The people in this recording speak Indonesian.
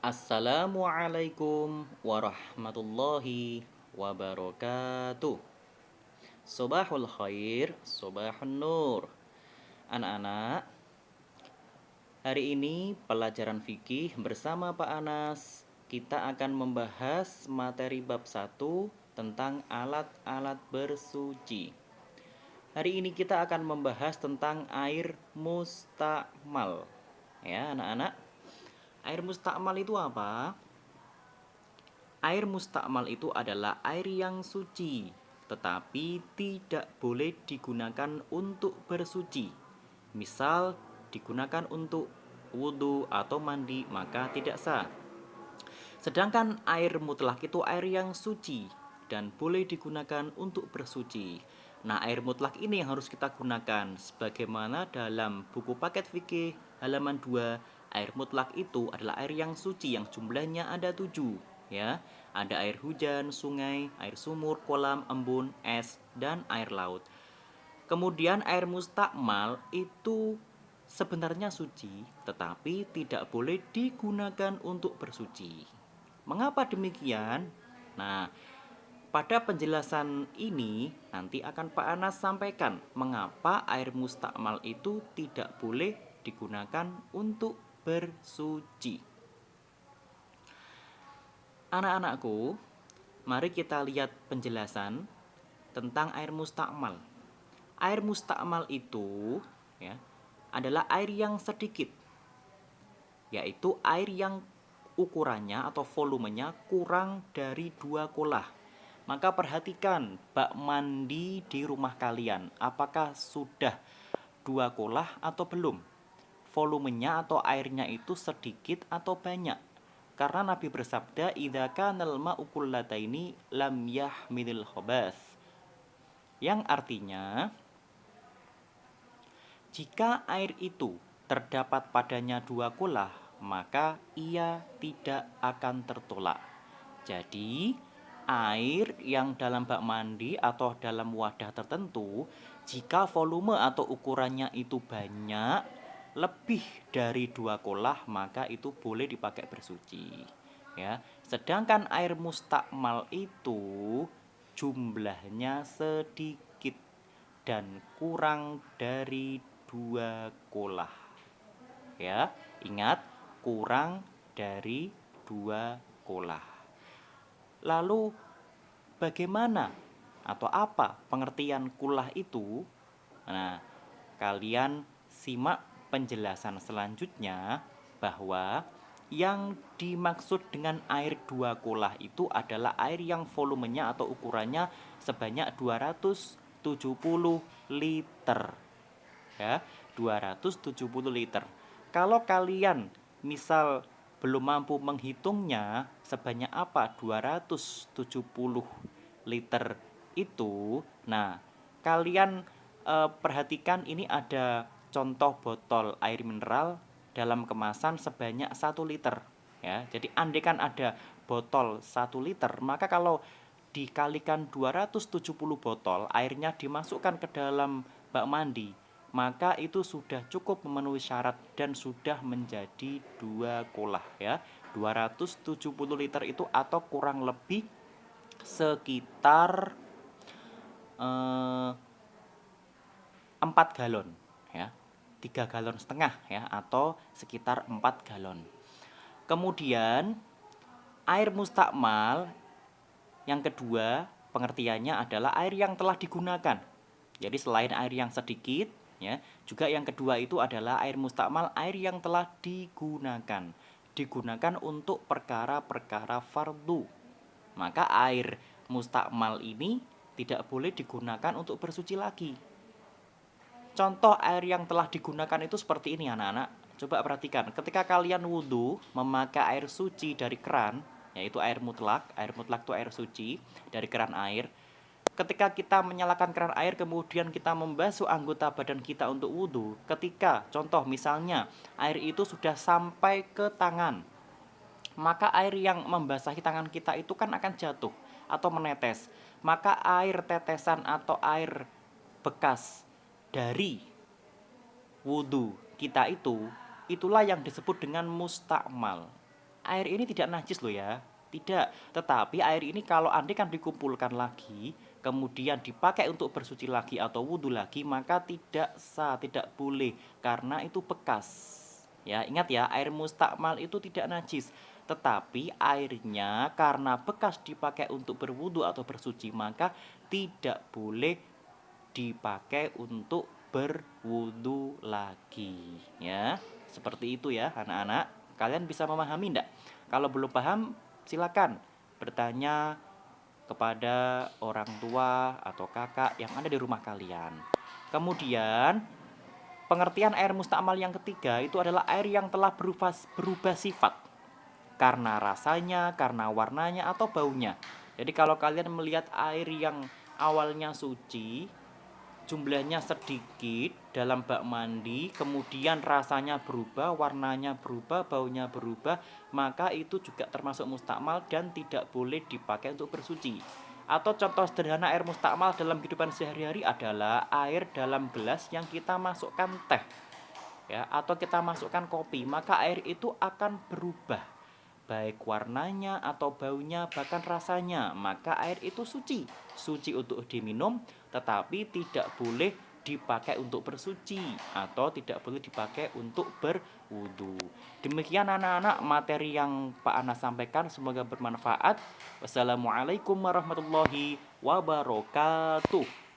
Assalamualaikum warahmatullahi wabarakatuh. Sobahul khair, sobahun nur. Anak-anak, hari ini pelajaran fikih bersama Pak Anas. Kita akan membahas materi bab 1 tentang alat-alat bersuci. Hari ini kita akan membahas tentang air mustakmal. Ya, anak-anak. Air mustakmal itu apa? Air mustakmal itu adalah air yang suci, tetapi tidak boleh digunakan untuk bersuci. Misal, digunakan untuk wudhu atau mandi, maka tidak sah. Sedangkan air mutlak itu air yang suci dan boleh digunakan untuk bersuci. Nah, air mutlak ini yang harus kita gunakan. Sebagaimana dalam buku paket fikih halaman 2, air mutlak itu adalah air yang suci yang jumlahnya ada 7. Ya, ada air hujan, sungai, air sumur, kolam, embun, es, dan air laut. Kemudian air mustakmal itu sebenarnya suci, tetapi tidak boleh digunakan untuk bersuci. Mengapa demikian? Nah, pada penjelasan ini nanti akan Pak Anas sampaikan mengapa air mustakmal itu tidak boleh digunakan untuk bersuci. Anak-anakku, mari kita lihat penjelasan tentang air mustakmal. Air mustakmal itu ya adalah air yang sedikit, yaitu air yang ukurannya atau volumenya kurang dari 2 kolah. Maka perhatikan bak mandi di rumah kalian, apakah sudah 2 kolah atau belum? Volumenya atau airnya itu sedikit atau banyak? Karena Nabi bersabda, "Idza kanal ma'u qullataini lam yahmilil khabas." Yang artinya, jika air itu terdapat padanya 2 kolah, maka ia tidak akan tertolak. Jadi, air yang dalam bak mandi atau dalam wadah tertentu, jika volume atau ukurannya itu banyak, lebih dari 2 kolah, maka itu boleh dipakai bersuci. Ya, sedangkan air mustakmal itu jumlahnya sedikit dan kurang dari 2 kolah. Ya, ingat, kurang dari 2 kolah. Lalu bagaimana atau apa pengertian kulah itu? Nah, kalian simak penjelasan selanjutnya bahwa yang dimaksud dengan air 2 kolah itu adalah air yang volumenya atau ukurannya sebanyak 270 liter. Ya, 270 liter. Kalau kalian misal belum mampu menghitungnya sebanyak apa 270 liter itu, nah, kalian perhatikan ini ada contoh botol air mineral dalam kemasan sebanyak 1 liter. Ya, jadi andaikan ada botol 1 liter, maka kalau dikalikan 270 botol, airnya dimasukkan ke dalam bak mandi, maka itu sudah cukup memenuhi syarat dan sudah menjadi 2 kolah ya. 270 liter itu atau kurang lebih sekitar 4 galon ya. 3 galon setengah ya, atau sekitar 4 galon. Kemudian air mustakmal yang kedua pengertiannya adalah air yang telah digunakan. Jadi selain air yang sedikit ya, juga yang kedua itu adalah air mustakmal, air yang telah digunakan. Digunakan untuk perkara-perkara fardu. Maka air mustakmal ini tidak boleh digunakan untuk bersuci lagi. Contoh air yang telah digunakan itu seperti ini anak-anak. Coba perhatikan, ketika kalian wudhu memakai air suci dari keran, yaitu air mutlak itu air suci dari keran air. Ketika kita menyalakan keran air kemudian kita membasuh anggota badan kita untuk wudhu, ketika contoh misalnya air itu sudah sampai ke tangan, maka air yang membasahi tangan kita itu kan akan jatuh atau menetes. Maka air tetesan atau air bekas dari wudhu kita itu, itulah yang disebut dengan mustakmal. air ini tidak najis loh ya. Tidak, tetapi air ini kalau andai kan dikumpulkan lagi, kemudian dipakai untuk bersuci lagi atau wudhu lagi, maka tidak sah, tidak boleh, karena itu bekas. Ya, ingat ya, air mustakmal itu tidak najis. Tetapi airnya karena bekas dipakai untuk berwudhu atau bersuci, maka tidak boleh dipakai untuk berwudhu lagi. Ya, seperti itu ya anak-anak. Kalian bisa memahami enggak? Kalau belum paham, silakan bertanya kepada orang tua atau kakak yang ada di rumah kalian. Kemudian, pengertian air mustakmal yang ketiga itu adalah air yang telah berubah sifat karena rasanya, karena warnanya atau baunya. Jadi kalau kalian melihat air yang awalnya suci, jumlahnya sedikit dalam bak mandi, kemudian rasanya berubah, warnanya berubah, baunya berubah, maka itu juga termasuk mustakmal dan tidak boleh dipakai untuk bersuci. Atau contoh sederhana air mustakmal dalam kehidupan sehari-hari adalah air dalam gelas yang kita masukkan teh, ya, atau kita masukkan kopi, maka air itu akan berubah baik warnanya atau baunya, bahkan rasanya. Maka air itu suci, suci untuk diminum, tetapi tidak boleh dipakai untuk bersuci atau tidak boleh dipakai untuk berwudu. Demikian anak-anak materi yang Pak Anas sampaikan, semoga bermanfaat. Wassalamualaikum warahmatullahi wabarakatuh.